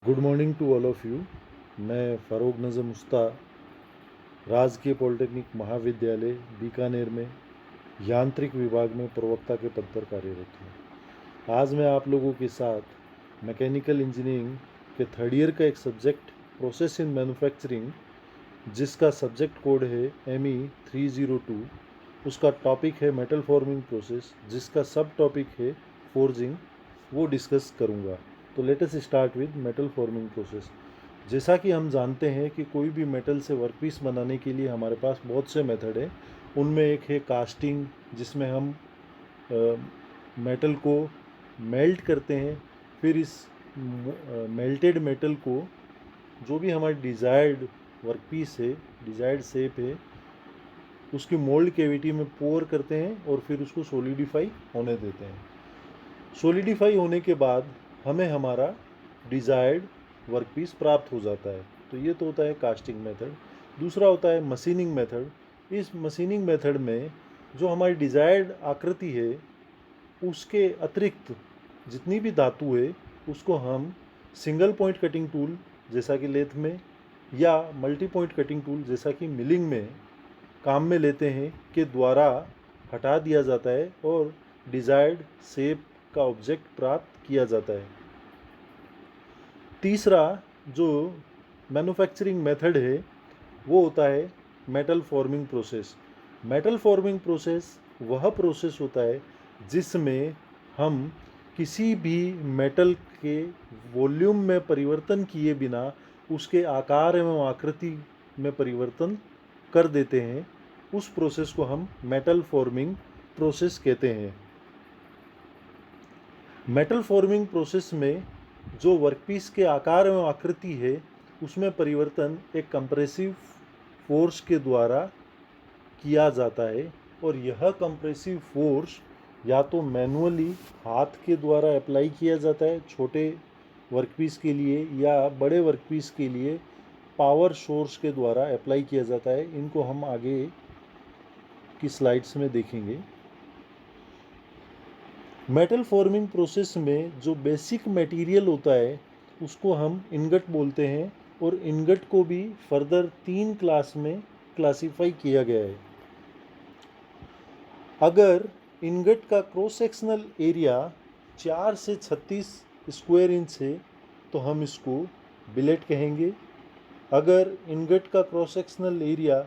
Good morning to all of you. मैं फ़ारूक नज़म उस्ता राजकीय पॉलिटेक्निक महाविद्यालय बीकानेर में यांत्रिक विभाग में प्रवक्ता के पद पर कार्यरत हूँ। आज मैं आप लोगों के साथ मैकेनिकल इंजीनियरिंग के थर्ड ईयर का एक सब्जेक्ट प्रोसेस इन मैन्युफैक्चरिंग, जिसका सब्जेक्ट कोड है ME302, उसका टॉपिक है मेटल फॉर्मिंग प्रोसेस, जिसका सब टॉपिक है फोर्जिंग, वो डिस्कस करूँगा। तो let us start with metal forming process. जैसा कि हम जानते हैं कि कोई भी मेटल से वर्कपीस बनाने के लिए हमारे पास बहुत से मेथड हैं। उनमें एक है कास्टिंग, जिसमें हम मेटल को मेल्ट करते हैं, फिर इस मेल्टेड मेटल को जो भी हमारी डिज़ायर्ड वर्कपीस है, डिज़ायर्ड शेप है, उसकी मोल्ड कैविटी में पोर करते हैं और फिर उसको सॉलिडिफाई होने देते हैं। सॉलिडिफाई होने के बाद हमें हमारा डिज़ायर्ड वर्कपीस प्राप्त हो जाता है। तो ये तो होता है कास्टिंग मेथड। दूसरा होता है मशीनिंग मेथड। इस मशीनिंग मेथड में जो हमारी डिज़ायर्ड आकृति है, उसके अतिरिक्त जितनी भी धातु है उसको हम सिंगल पॉइंट कटिंग टूल जैसा कि लेथ में, या मल्टी पॉइंट कटिंग टूल जैसा कि मिलिंग में काम में लेते हैं, के द्वारा हटा दिया जाता है और डिज़ायर्ड शेप का ऑब्जेक्ट प्राप्त किया जाता है। तीसरा जो मैन्युफैक्चरिंग मेथड है वो होता है metal forming process. Metal forming process वह प्रोसेस होता है जिसमें हम किसी भी मेटल के वॉल्यूम में परिवर्तन किए बिना उसके आकार एवं आकृति में परिवर्तन कर देते हैं। उस प्रोसेस को हम मेटल फॉर्मिंग प्रोसेस कहते हैं। मेटल फॉर्मिंग प्रोसेस में जो वर्कपीस के आकार एवं आकृति है उसमें परिवर्तन एक कंप्रेसिव फोर्स के द्वारा किया जाता है, और यह कंप्रेसिव फोर्स या तो मैनुअली हाथ के द्वारा अप्लाई किया जाता है छोटे वर्कपीस के लिए, या बड़े वर्कपीस के लिए पावर सोर्स के द्वारा अप्लाई किया जाता है। इनको हम आगे की स्लाइड्स में देखेंगे। मेटल फॉर्मिंग प्रोसेस में जो बेसिक मटेरियल होता है उसको हम इनगट बोलते हैं, और इनगट को भी फर्दर 3 क्लास में क्लासिफाई किया गया है। अगर इनगट का क्रॉस सेक्शनल एरिया 4 से 36 स्क्वायर इंच है तो हम इसको बिलेट कहेंगे। अगर इनगट का cross sectional area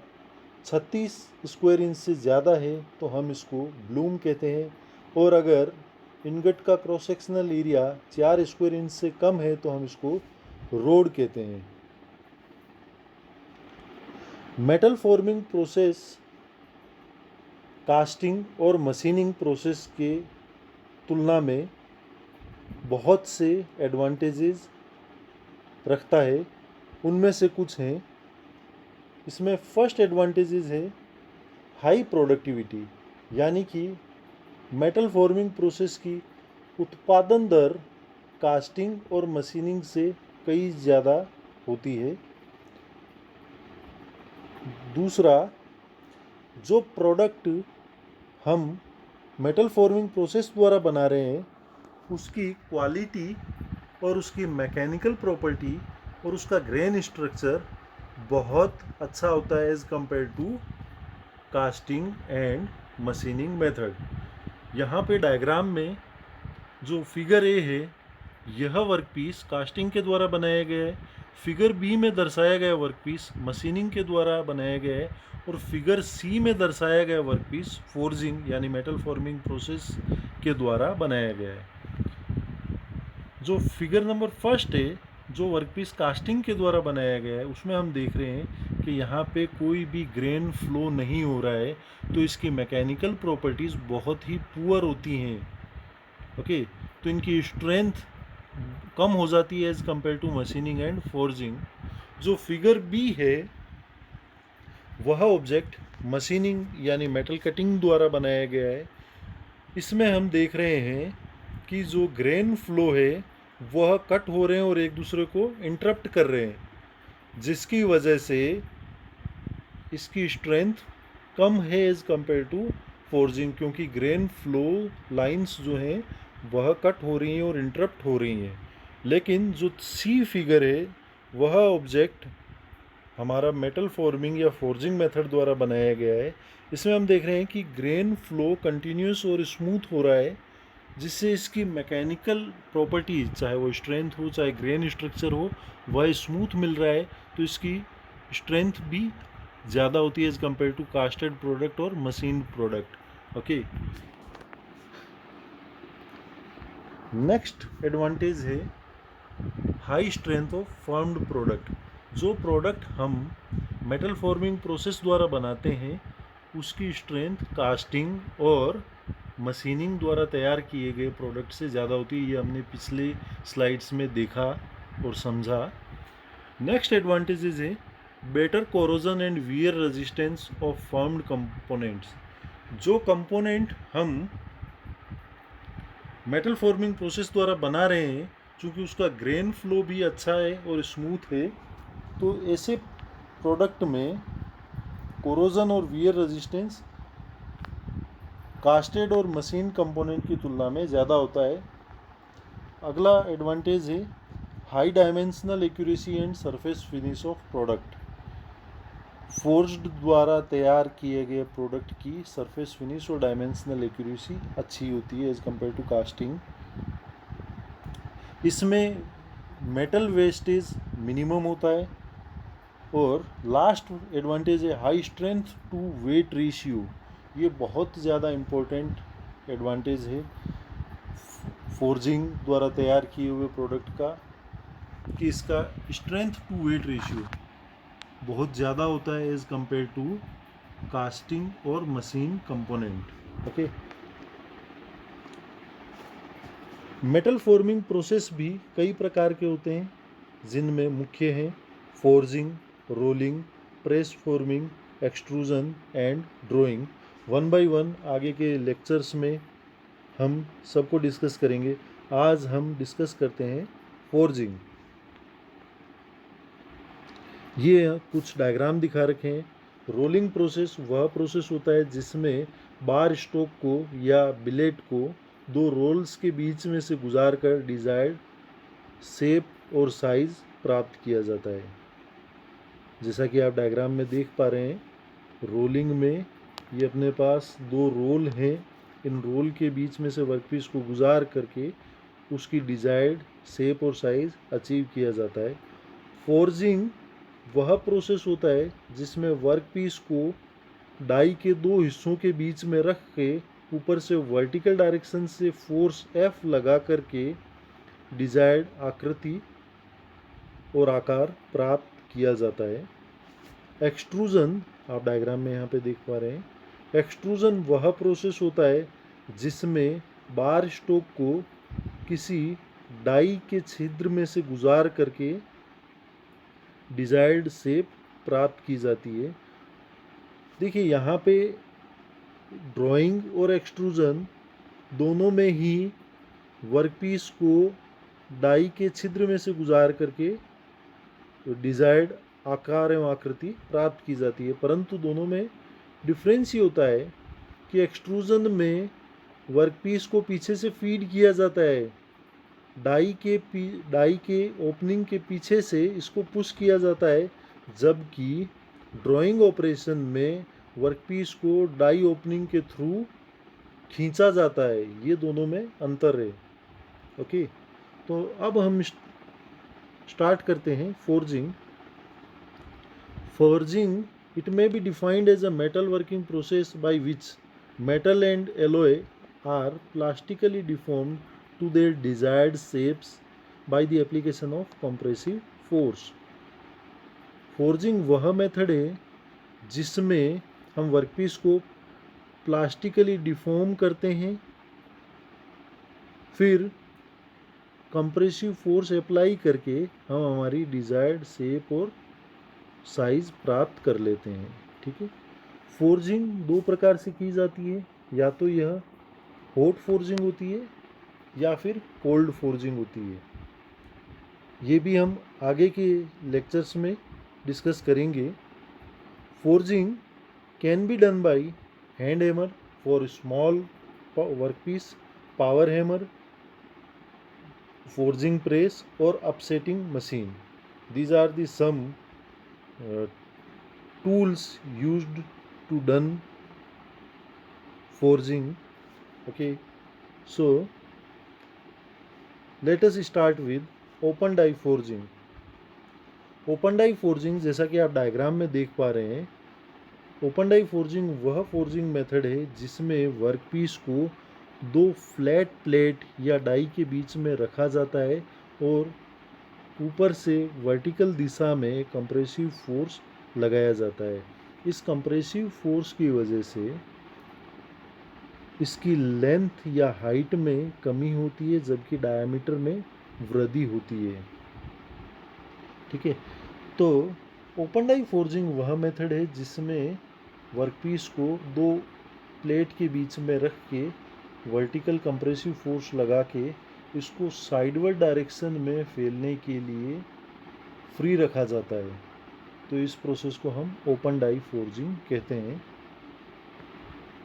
36 square inch से ज़्यादा है तो हम इसको ब्लूम कहते हैं, और अगर इनगट का cross sectional area 4 square inch से कम है तो हम इसको रोड कहते हैं। मेटल फॉर्मिंग प्रोसेस कास्टिंग और मशीनिंग प्रोसेस के तुलना में बहुत से एडवांटेजेस रखता है। उनमें से कुछ हैं। इसमें फर्स्ट एडवांटेजेस है हाई प्रोडक्टिविटी, यानी कि मेटल फॉर्मिंग प्रोसेस की उत्पादन दर कास्टिंग और मशीनिंग से कई ज़्यादा होती है। दूसरा, जो प्रोडक्ट हम मेटल फॉर्मिंग प्रोसेस द्वारा बना रहे हैं उसकी क्वालिटी और उसकी मैकेनिकल प्रॉपर्टी और उसका ग्रेन स्ट्रक्चर बहुत अच्छा होता है as compare to casting and machining method. यहाँ पे डायग्राम में जो फिगर ए है, यह वर्कपीस कास्टिंग के द्वारा बनाया गया है। फिगर बी में दर्शाया गया वर्कपीस मशीनिंग के द्वारा बनाया गया है, और फिगर सी में दर्शाया गया वर्कपीस फोर्जिंग यानी मेटल फॉर्मिंग प्रोसेस के द्वारा बनाया गया है। जो फिगर नंबर फर्स्ट है, जो वर्कपीस कास्टिंग के द्वारा बनाया गया है, उसमें हम देख रहे हैं कि यहाँ पे कोई भी ग्रेन फ्लो नहीं हो रहा है, तो इसकी मैकेनिकल प्रॉपर्टीज़ बहुत ही पुअर होती हैं। ओके, तो इनकी स्ट्रेंथ कम हो जाती है as compare to machining and forging. जो फिगर बी है वह ऑब्जेक्ट मशीनिंग यानी मेटल कटिंग द्वारा बनाया गया है। इसमें हम देख रहे हैं कि जो ग्रेन फ्लो है वह कट हो रहे हैं और एक दूसरे को इंटरप्ट कर रहे हैं, जिसकी वजह से इसकी स्ट्रेंथ कम है एज़ कम्पेयर टू फोर्जिंग, क्योंकि ग्रेन फ्लो लाइंस जो हैं वह कट हो रही हैं और इंटरप्ट हो रही हैं। लेकिन जो सी फिगर है वह ऑब्जेक्ट हमारा मेटल फॉर्मिंग या फोर्जिंग मेथड द्वारा बनाया गया है। इसमें हम देख रहे हैं कि ग्रेन फ्लो कंटिन्यूस और स्मूथ हो रहा है, जिससे इसकी मैकेनिकल प्रॉपर्टीज, चाहे वो स्ट्रेंथ हो चाहे ग्रेन स्ट्रक्चर हो, वह स्मूथ मिल रहा है। तो इसकी स्ट्रेंथ भी ज़्यादा होती है as compare to casted product और machine product. Okay, next advantage है high strength of formed product. जो प्रोडक्ट हम मेटल फॉर्मिंग प्रोसेस द्वारा बनाते हैं उसकी स्ट्रेंथ कास्टिंग और मशीनिंग द्वारा तैयार किए गए प्रोडक्ट से ज़्यादा होती है। ये हमने पिछले स्लाइड्स में देखा और समझा। नेक्स्ट एडवांटेजेस है better corrosion and wear resistance of formed components. जो कंपोनेंट हम मेटल फॉर्मिंग प्रोसेस द्वारा बना रहे हैं, चूँकि उसका ग्रेन फ्लो भी अच्छा है और स्मूथ है, तो ऐसे प्रोडक्ट में कोरोजन और वियर रेजिस्टेंस कास्टेड और मशीन कंपोनेंट की तुलना में ज़्यादा होता है। अगला एडवांटेज है high dimensional accuracy and surface finish of product. Forged द्वारा तैयार किए गए प्रोडक्ट की सरफेस फिनिश और डायमेंशनल एक्यूरेसी अच्छी होती है एज़ कम्पेयर टू कास्टिंग। इसमें मेटल वेस्टेज मिनिमम होता है। और लास्ट एडवांटेज है high strength to weight ratio. ये बहुत ज़्यादा इम्पोर्टेंट एडवांटेज है फोर्जिंग द्वारा तैयार किए हुए प्रोडक्ट का, कि इसका स्ट्रेंथ टू वेट रेशियो बहुत ज़्यादा होता है एज़ कम्पेयर टू कास्टिंग और machine component. Okay, metal forming process भी कई प्रकार के होते हैं, जिनमें मुख्य हैं forging, rolling, press forming, extrusion and drawing. One by one आगे के लेक्चर्स में हम सबको डिस्कस करेंगे। आज हम डिस्कस करते हैं फोर्जिंग। ये कुछ डायग्राम दिखा रखे हैं। रोलिंग प्रोसेस वह प्रोसेस होता है जिसमें बार स्टॉक को या बिलेट को दो रोल्स के बीच में से गुजार कर डिजायर्ड शेप और साइज प्राप्त किया जाता है। जैसा कि आप डायग्राम में देख पा रहे हैं, रोलिंग में ये अपने पास दो रोल हैं। इन रोल के बीच में से वर्कपीस को गुजार करके उसकी डिजायर्ड शेप और साइज अचीव किया जाता है। फोर्जिंग वह प्रोसेस होता है जिसमें वर्कपीस को डाई के दो हिस्सों के बीच में रख के ऊपर से वर्टिकल डायरेक्शन से फोर्स F लगा करके डिजायर्ड आकृति और आकार प्राप्त किया जाता है। एक्सट्रूजन आप डायग्राम में यहाँ पे देख पा रहे हैं। एक्सट्रूजन वह प्रोसेस होता है जिसमें बार स्टॉक को किसी डाई के छिद्र में से गुजार करके डिजायर्ड शेप प्राप्त की जाती है। देखिए यहाँ पे ड्राइंग और एक्सट्रूजन दोनों में ही वर्कपीस को डाई के छिद्र में से गुजार करके डिजायर्ड आकार एवं आकृति प्राप्त की जाती है, परंतु दोनों में डिफरेंस ये होता है कि एक्सट्रूजन में वर्कपीस को पीछे से फीड किया जाता है, डाई के ओपनिंग के पीछे से इसको पुश किया जाता है, जबकि ड्राइंग ऑपरेशन में वर्कपीस को डाई ओपनिंग के थ्रू खींचा जाता है। ये दोनों में अंतर है। ओके, तो अब हम स्टार्ट करते हैं forging. Forging, it may be defined as a metal working process by which metal and alloy are plastically deformed to their desired shapes by the application of compressive force. Forging वह method है जिसमें हम workpiece को plastically deform करते हैं, फिर compressive force apply करके हम हमारी डिजायर्ड शेप और साइज प्राप्त कर लेते हैं। ठीक है, फोर्जिंग दो प्रकार से की जाती है, या तो यह हॉट फोर्जिंग होती है या फिर कोल्ड फोर्जिंग होती है। ये भी हम आगे के लेक्चर्स में डिस्कस करेंगे। Forging can be done by hand hammer for small workpiece, power hammer forging press or upsetting machine. These are the some tools used to done forging. Okay, so let us start with open die forging. Open die forging, जैसा कि आप diagram में देख पा रहे हैं, open die forging वह forging method है जिसमें वर्कपीस को दो फ्लैट प्लेट या डाई के बीच में रखा जाता है और ऊपर से वर्टिकल दिशा में कंप्रेसिव फोर्स लगाया जाता है। इस कंप्रेसिव फोर्स की वजह से इसकी लेंथ या हाइट में कमी होती है, जबकि डायमीटर में वृद्धि होती है। ठीक है, तो ओपन डाई फोर्जिंग वह मेथड है जिसमें वर्कपीस को दो प्लेट के बीच में रख के वर्टिकल कंप्रेसिव फोर्स लगा के इसको साइडवर्ड डायरेक्शन में फैलने के लिए फ्री रखा जाता है। तो इस प्रोसेस को हम ओपन डाई फोर्जिंग कहते हैं।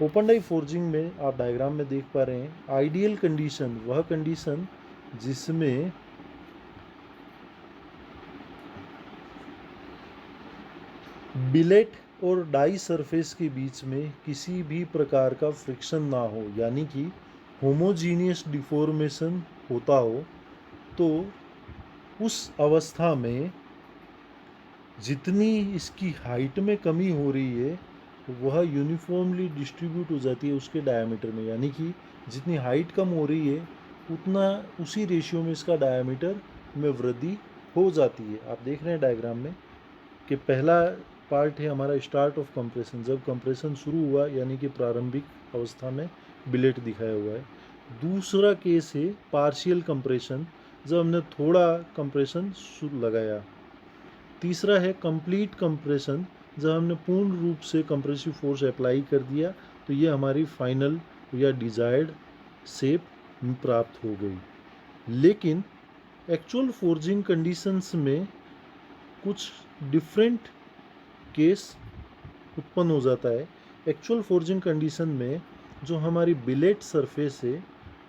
ओपन डाई फोर्जिंग में आप डायग्राम में देख पा रहे हैं, आइडियल कंडीशन वह कंडीशन जिसमें बिलेट और डाई सरफेस के बीच में किसी भी प्रकार का फ्रिक्शन ना हो, यानी कि होमोजीनियस डिफॉर्मेशन होता हो, तो उस अवस्था में जितनी इसकी हाइट में कमी हो रही है वह यूनिफॉर्मली डिस्ट्रीब्यूट हो जाती है उसके डायमीटर में, यानी कि जितनी हाइट कम हो रही है उतना उसी रेशियो में इसका डायमीटर में वृद्धि हो जाती है। आप देख रहे हैं डायग्राम में कि पहला पार्ट है हमारा स्टार्ट ऑफ कंप्रेशन, जब कंप्रेशन शुरू हुआ यानी कि प्रारंभिक अवस्था में बिलेट दिखाया हुआ है। दूसरा केस है पार्शियल कंप्रेशन, जब हमने थोड़ा कंप्रेशन लगाया। तीसरा है कंप्लीट कंप्रेशन, जब हमने पूर्ण रूप से कंप्रेसिव फोर्स अप्लाई कर दिया तो ये हमारी फाइनल या डिजायर्ड शेप प्राप्त हो गई। लेकिन एक्चुअल फोर्जिंग कंडीशंस में कुछ डिफरेंट केस उत्पन्न हो जाता है। एक्चुअल फोर्जिंग कंडीशन में जो हमारी बिलेट सरफेस है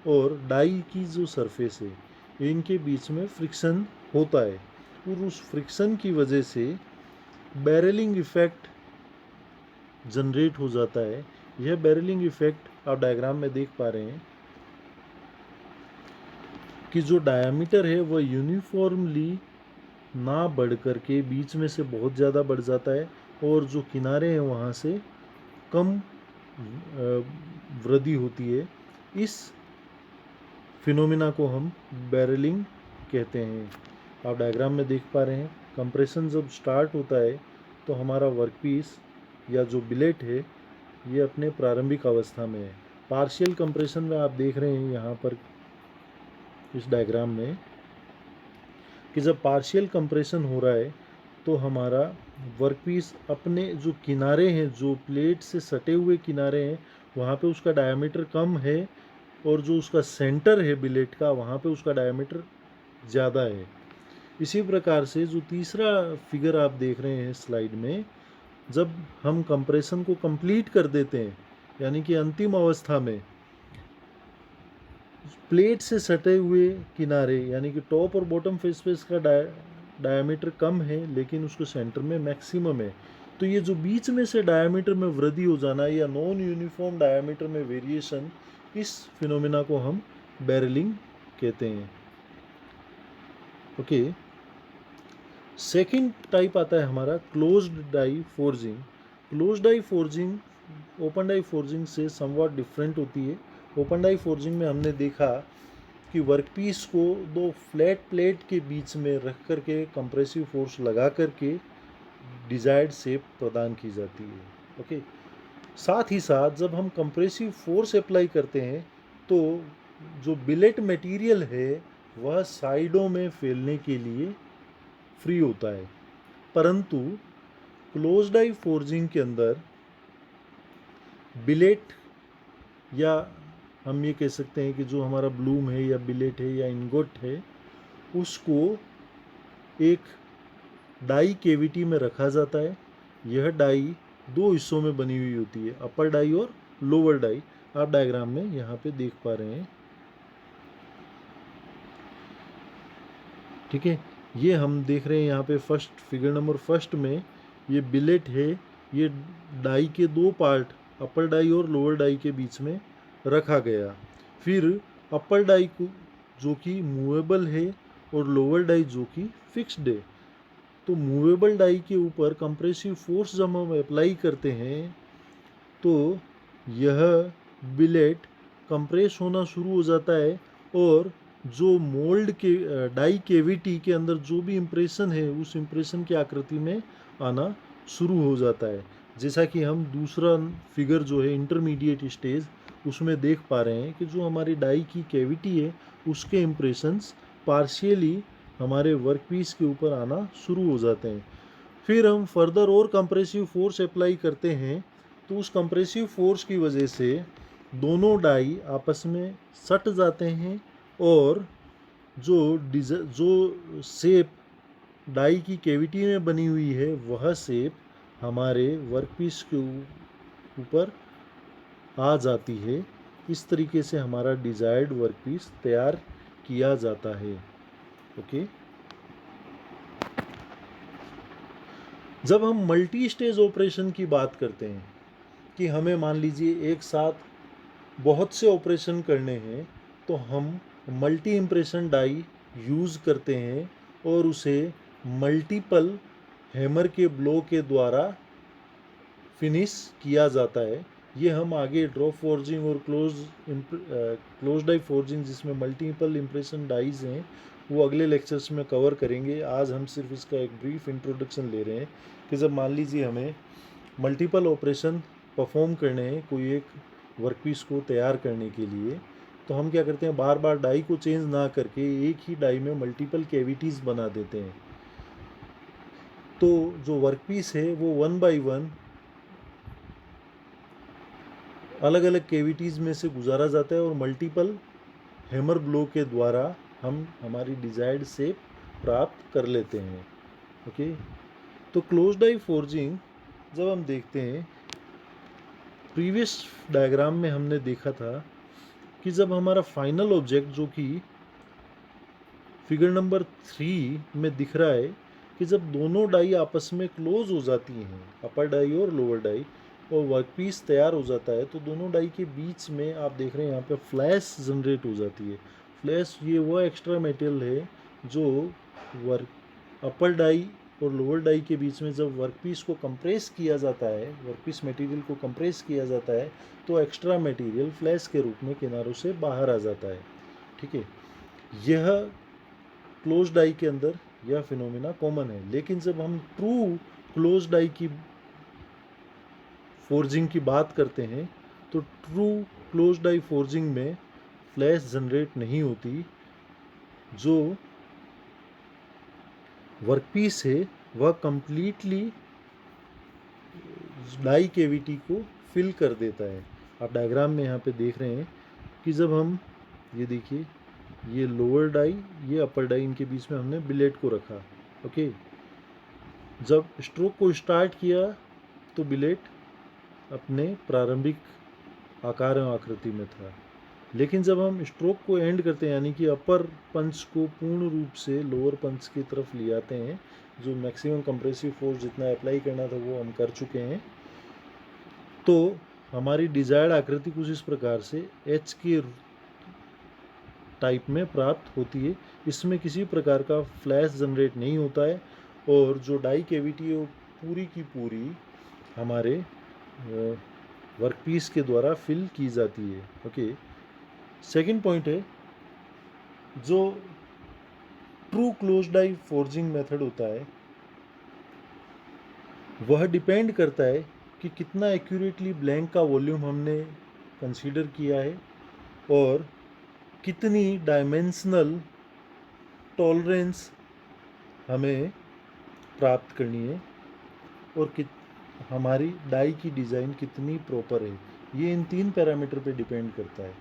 और डाई की जो सरफेस है इनके बीच में फ्रिक्शन होता है और उस फ्रिक्शन की वजह से बैरलिंग इफेक्ट जनरेट हो जाता है। यह बैरलिंग इफेक्ट आप डायग्राम में देख पा रहे हैं कि जो डायमीटर है वह यूनिफॉर्मली ना बढ़ कर के बीच में से बहुत ज़्यादा बढ़ जाता है और जो किनारे हैं वहाँ से कम वृद्धि होती है। इस फिनोमिना को हम बैरलिंग कहते हैं। आप डायग्राम में देख पा रहे हैं, कंप्रेशन जब स्टार्ट होता है तो हमारा वर्कपीस या जो बिलेट है ये अपने प्रारंभिक अवस्था में है। पार्शियल कंप्रेशन में आप देख रहे हैं यहाँ पर इस डायग्राम में कि जब पार्शियल कंप्रेशन हो रहा है तो हमारा वर्कपीस अपने जो किनारे हैं, जो प्लेट से सटे हुए किनारे हैं, वहाँ पे उसका डायमीटर कम है और जो उसका सेंटर है बिलेट का वहाँ पे उसका डायमीटर ज़्यादा है। इसी प्रकार से जो तीसरा फिगर आप देख रहे हैं स्लाइड में, जब हम कंप्रेशन को कंप्लीट कर देते हैं यानी कि अंतिम अवस्था में प्लेट से सटे हुए किनारे यानी कि टॉप और बॉटम फेस पे इसका डायमीटर कम है लेकिन उसके सेंटर में मैक्सिमम है, तो ये जो बीच में से डायमीटर में वृद्धि हो जाना या नॉन यूनिफॉर्म डायमीटर में वेरिएशन, इस फिनोमिना को हम बैरलिंग कहते हैं। ओके, सेकंड टाइप आता है हमारा closed die forging. Closed die forging open die forging से समवॉट डिफरेंट होती है। ओपन डाई फोर्जिंग में हमने देखा कि वर्कपीस को दो फ्लैट प्लेट के बीच में रख करके कंप्रेसिव फोर्स लगा करके डिजायर्ड शेप प्रदान की जाती है। ओके, साथ ही साथ जब हम कंप्रेसिव फोर्स अप्लाई करते हैं तो जो बिलेट मटेरियल है वह साइडों में फैलने के लिए फ्री होता है, परंतु क्लोज्ड डाई फोर्जिंग के अंदर बिलेट या हम ये कह सकते हैं कि जो हमारा ब्लूम है या बिलेट है या इनगोट है उसको एक डाई केविटी में रखा जाता है। यह डाई दो हिस्सों में बनी हुई होती है, अपर डाई और लोअर डाई। आप डायग्राम में यहाँ पे देख पा रहे हैं। ठीक है, ये हम देख रहे हैं यहाँ पे फर्स्ट फिगर नंबर फर्स्ट में ये बिलेट है, ये डाई के दो पार्ट अपर डाई और लोअर डाई के बीच में रखा गया। फिर अपर डाई को जो कि मूवेबल है और लोअर डाई जो कि फिक्स्ड है। तो मूवेबल डाई के ऊपर कंप्रेसिव फोर्स जब हम अप्लाई करते हैं तो यह बिलेट कंप्रेस होना शुरू हो जाता है और जो मोल्ड के डाई केविटी के अंदर जो भी इम्प्रेशन है उस इम्प्रेशन की आकृति में आना शुरू हो जाता है। जैसा कि हम दूसरा फिगर जो है इंटरमीडिएट स्टेज उसमें देख पा रहे हैं कि जो हमारी डाई की कैविटी है उसके इम्प्रेशंस पार्शियली हमारे वर्कपीस के ऊपर आना शुरू हो जाते हैं। फिर हम फर्दर और कंप्रेसिव फोर्स अप्लाई करते हैं तो उस कंप्रेसिव फोर्स की वजह से दोनों डाई आपस में सट जाते हैं और जो शेप डाई की कैविटी में बनी हुई है वह शेप हमारे वर्कपीस के ऊपर आ जाती है। इस तरीके से हमारा डिजायर्ड वर्कपीस तैयार किया जाता है। ओके, जब हम मल्टी स्टेज ऑपरेशन की बात करते हैं कि हमें मान लीजिए एक साथ बहुत से ऑपरेशन करने हैं तो हम मल्टी इम्प्रेशन डाई यूज़ करते हैं और उसे मल्टीपल हैमर के ब्लो के द्वारा फिनिश किया जाता है। ये हम आगे ड्रॉप फोर्जिंग और क्लोज डाई फोर्जिंग जिसमें मल्टीपल इम्प्रेशन डाइज हैं वो अगले लेक्चर्स में कवर करेंगे। आज हम सिर्फ इसका एक ब्रीफ इंट्रोडक्शन ले रहे हैं कि जब मान लीजिए हमें मल्टीपल ऑपरेशन परफॉर्म करने हैं कोई एक वर्कपीस को तैयार करने के लिए तो हम क्या करते हैं, बार बार डाई को चेंज ना करके एक ही डाई में मल्टीपल कैविटीज़ बना देते हैं। तो जो वर्कपीस है वो 1 बाय 1 अलग अलग कैविटीज़ में से गुजारा जाता है और मल्टीपल हैमर ब्लो के द्वारा हम हमारी डिजायर्ड शेप प्राप्त कर लेते हैं। ओके, तो क्लोज डाई फोर्जिंग जब हम देखते हैं, प्रीवियस डायग्राम में हमने देखा था कि जब हमारा फाइनल ऑब्जेक्ट जो कि फिगर नंबर 3 में दिख रहा है कि जब दोनों डाई आपस में क्लोज हो जाती हैं, अपर डाई और लोअर डाई, और वर्कपीस तैयार हो जाता है तो दोनों डाई के बीच में आप देख रहे हैं यहाँ पे फ्लैश जनरेट हो जाती है। फ्लैश ये वह एक्स्ट्रा मटेरियल है जो वर्क अपर डाई और लोअर डाई के बीच में जब वर्कपीस को कंप्रेस किया जाता है, वर्कपीस मटेरियल को कंप्रेस किया जाता है तो एक्स्ट्रा मटेरियल फ्लैश के रूप में किनारों से बाहर आ जाता है। ठीक है, यह क्लोज डाई के अंदर यह फिनोमिना कॉमन है। लेकिन जब हम ट्रू क्लोज डाई की फोर्जिंग की बात करते हैं तो ट्रू क्लोज डाई फोर्जिंग में फ्लैश जनरेट नहीं होती। जो वर्कपीस है वह कंप्लीटली डाई कैविटी को फिल कर देता है। आप डायग्राम में यहाँ पे देख रहे हैं कि जब हम ये देखिए, ये लोअर डाई ये अपर डाई, इनके बीच में हमने बिलेट को रखा। ओके, जब स्ट्रोक को स्टार्ट किया तो बिलेट अपने प्रारंभिक आकार एवं आकृति में था। लेकिन जब हम स्ट्रोक को एंड करते हैं यानी कि अपर पंच को पूर्ण रूप से लोअर पंच की तरफ ले आते हैं, जो मैक्सिमम कंप्रेसिव फोर्स जितना अप्लाई करना था वो हम कर चुके हैं, तो हमारी डिजायर्ड आकृति कुछ इस प्रकार से एच के टाइप में प्राप्त होती है। इसमें किसी प्रकार का फ्लैश जनरेट नहीं होता है और जो डाई कैविटी है वो पूरी की पूरी हमारे वर्कपीस के द्वारा फिल की जाती है। ओके, सेकंड पॉइंट है, जो true close die forging method होता है वह डिपेंड करता है कि कितना एक्यूरेटली ब्लैंक का वॉल्यूम हमने कंसीडर किया है और कितनी डायमेंशनल टॉलरेंस हमें प्राप्त करनी है और हमारी डाई की डिज़ाइन कितनी प्रॉपर है। ये इन 3 पैरामीटर पे डिपेंड करता है।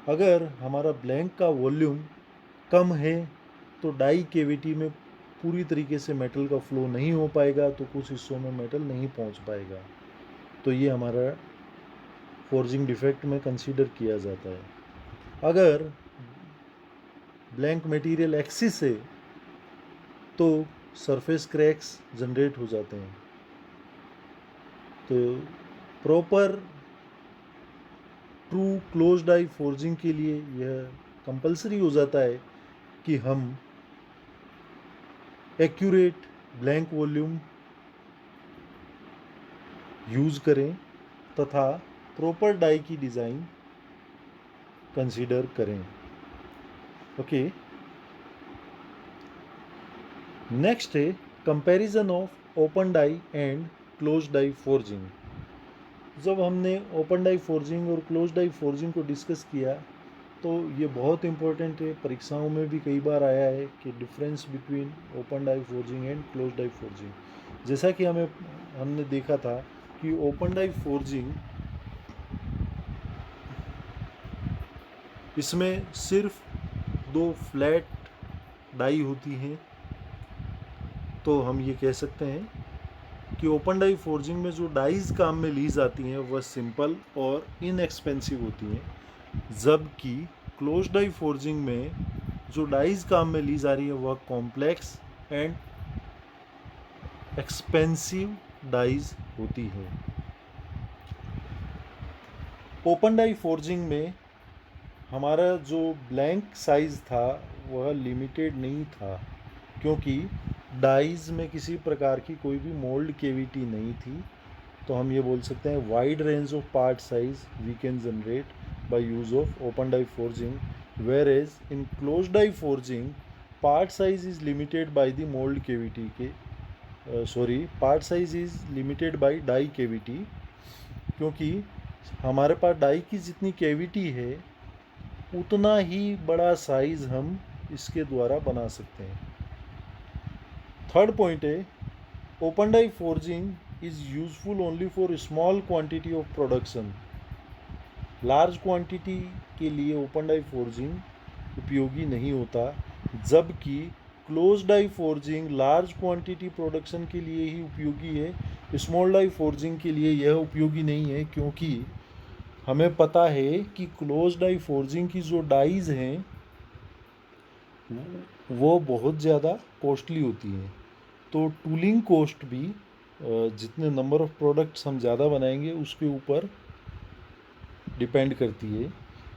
अगर हमारा ब्लैंक का वॉल्यूम कम है तो डाई कैविटी में पूरी तरीके से मेटल का फ्लो नहीं हो पाएगा, तो कुछ हिस्सों में मेटल नहीं पहुंच पाएगा। तो ये हमारा फोर्जिंग डिफेक्ट में कंसीडर किया जाता है। अगर ब्लैंक मटेरियल एक्सिस है तो सरफेस क्रैक्स जनरेट हो जाते हैं। तो proper true close die forging के लिए यह कंपलसरी हो जाता है कि हम एक्यूरेट ब्लैंक वॉल्यूम यूज़ करें तथा प्रॉपर डाई की डिज़ाइन कंसीडर करें। ओके, नेक्स्ट है comparison of open die and close die forging. जब हमने ओपन डाई फोर्जिंग और क्लोज डाई फोर्जिंग को डिस्कस किया तो ये बहुत इंपॉर्टेंट है, परीक्षाओं में भी कई बार आया है कि difference between open die forging and close die forging. जैसा कि हमने देखा था कि ओपन डाई फोर्जिंग इसमें सिर्फ 2 फ्लैट डाई होती हैं, तो हम ये कह सकते हैं कि ओपन डाई फोर्जिंग में जो डाइज काम में ली जाती हैं वह सिंपल और इनएक्सपेंसिव होती हैं, जबकि क्लोज डाई फोर्जिंग में जो डाइज काम में ली जा रही है वह कॉम्प्लेक्स एंड एक्सपेंसिव डाइज होती है। ओपन डाई फोर्जिंग में हमारा जो ब्लैंक साइज था वह लिमिटेड नहीं था, क्योंकि डाइज में किसी प्रकार की कोई भी मोल्ड केविटी नहीं थी। तो हम ये बोल सकते हैं wide range of part size we can generate by use of open die forging, whereas in close die forging part size is limited by the mould cavity के part size is limited by die cavity, क्योंकि हमारे पास die की जितनी cavity है उतना ही बड़ा size हम इसके द्वारा बना सकते हैं। थर्ड पॉइंट है open die forging is useful only for small quantity of production. Large quantity के लिए ओपन डाई फोर्जिंग उपयोगी नहीं होता, जबकि close die forging large quantity production के लिए ही उपयोगी है। स्मॉल डाई फोर्जिंग के लिए यह उपयोगी नहीं है, क्योंकि हमें पता है कि क्लोज डाई फोर्जिंग की जो डाइज हैं वो बहुत ज़्यादा कॉस्टली होती हैं। तो टूलिंग कॉस्ट भी जितने नंबर ऑफ प्रोडक्ट्स हम ज़्यादा बनाएंगे उसके ऊपर डिपेंड करती है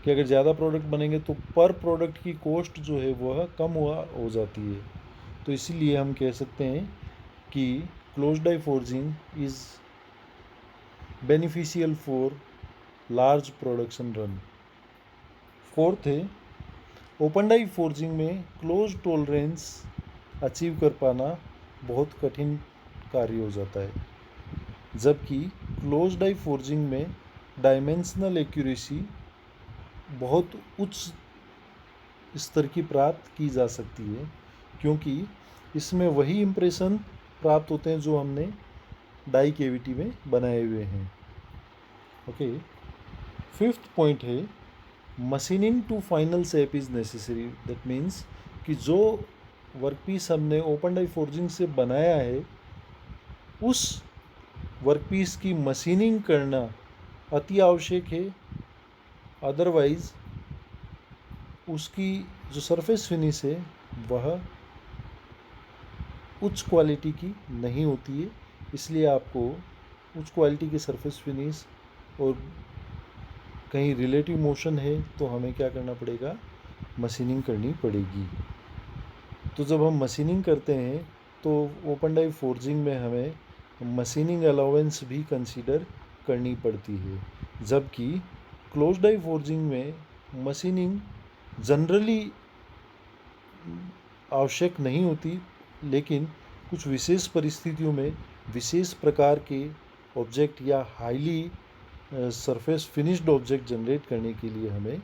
कि अगर ज़्यादा प्रोडक्ट बनेंगे तो पर प्रोडक्ट की कॉस्ट जो है वह कम हो जाती है। तो इसीलिए हम कह सकते हैं कि close die forging is beneficial for large production run. Fourth है ओपन डाई फोर्जिंग में क्लोज टॉलरेंस अचीव कर पाना बहुत कठिन कार्य हो जाता है, जबकि क्लोज डाई फोर्जिंग में डायमेंशनल एक्यूरेसी बहुत उच्च स्तर की प्राप्त की जा सकती है, क्योंकि इसमें वही इम्प्रेशन प्राप्त होते हैं जो हमने डाई केविटी में बनाए हुए हैं। ओके, फिफ्थ पॉइंट है machining to final shape is necessary. That means कि जो वर्कपीस हमने ओपन डाई फोर्जिंग से बनाया है उस वर्कपीस की मशीनिंग करना अति आवश्यक है, अदरवाइज़ उसकी जो सरफेस फिनिश है वह उच्च क्वालिटी की नहीं होती है। इसलिए आपको उच्च क्वालिटी की सरफेस फिनिश और कहीं रिलेटिव मोशन है तो हमें क्या करना पड़ेगा, मशीनिंग करनी पड़ेगी। तो जब हम मशीनिंग करते हैं तो ओपन डाई फोर्जिंग में हमें मशीनिंग अलाउंस भी कंसीडर करनी पड़ती है, जबकि क्लोज डाई फोर्जिंग में मशीनिंग जनरली आवश्यक नहीं होती, लेकिन कुछ विशेष परिस्थितियों में विशेष प्रकार के ऑब्जेक्ट या highly surface finished object generate करने के लिए हमें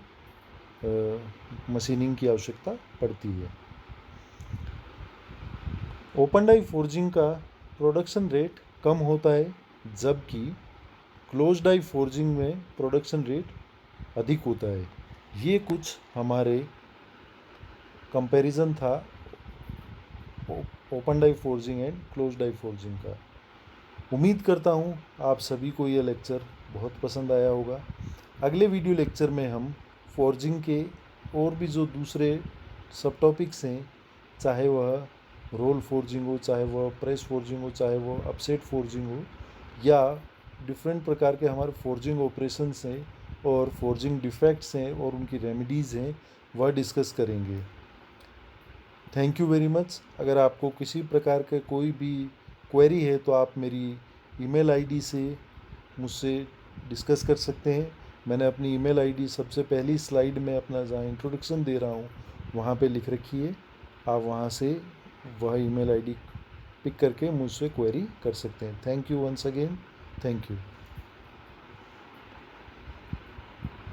मशीनिंग की आवश्यकता पड़ती है। ओपन डाई फोर्जिंग का प्रोडक्शन रेट कम होता है, जबकि क्लोज डाई फोर्जिंग में प्रोडक्शन रेट अधिक होता है। ये कुछ हमारे कंपैरिजन था open die forging and close die forging का। उम्मीद करता हूँ आप सभी को यह लेक्चर बहुत पसंद आया होगा। अगले वीडियो लेक्चर में हम फोर्जिंग के और भी जो दूसरे सब टॉपिक्स हैं, चाहे वह रोल फोर्जिंग हो, चाहे वह प्रेस फोर्जिंग हो, चाहे वो अपसेट फोर्जिंग हो, या डिफरेंट प्रकार के हमारे फोर्जिंग ऑपरेशंस हैं और फोर्जिंग डिफेक्ट्स हैं और उनकी रेमेडीज़ हैं, वह डिस्कस करेंगे। Thank you very much. अगर आपको किसी प्रकार के कोई भी क्वेरी है तो आप मेरी ईमेल आईडी से मुझसे डिस्कस कर सकते हैं। मैंने अपनी ईमेल आईडी सबसे पहली स्लाइड में अपना जहाँ इंट्रोडक्शन दे रहा हूँ वहाँ पे लिख रखी है। आप वहाँ से वह ईमेल आईडी पिक करके मुझसे क्वेरी कर सकते हैं। Thank you once again. Thank you.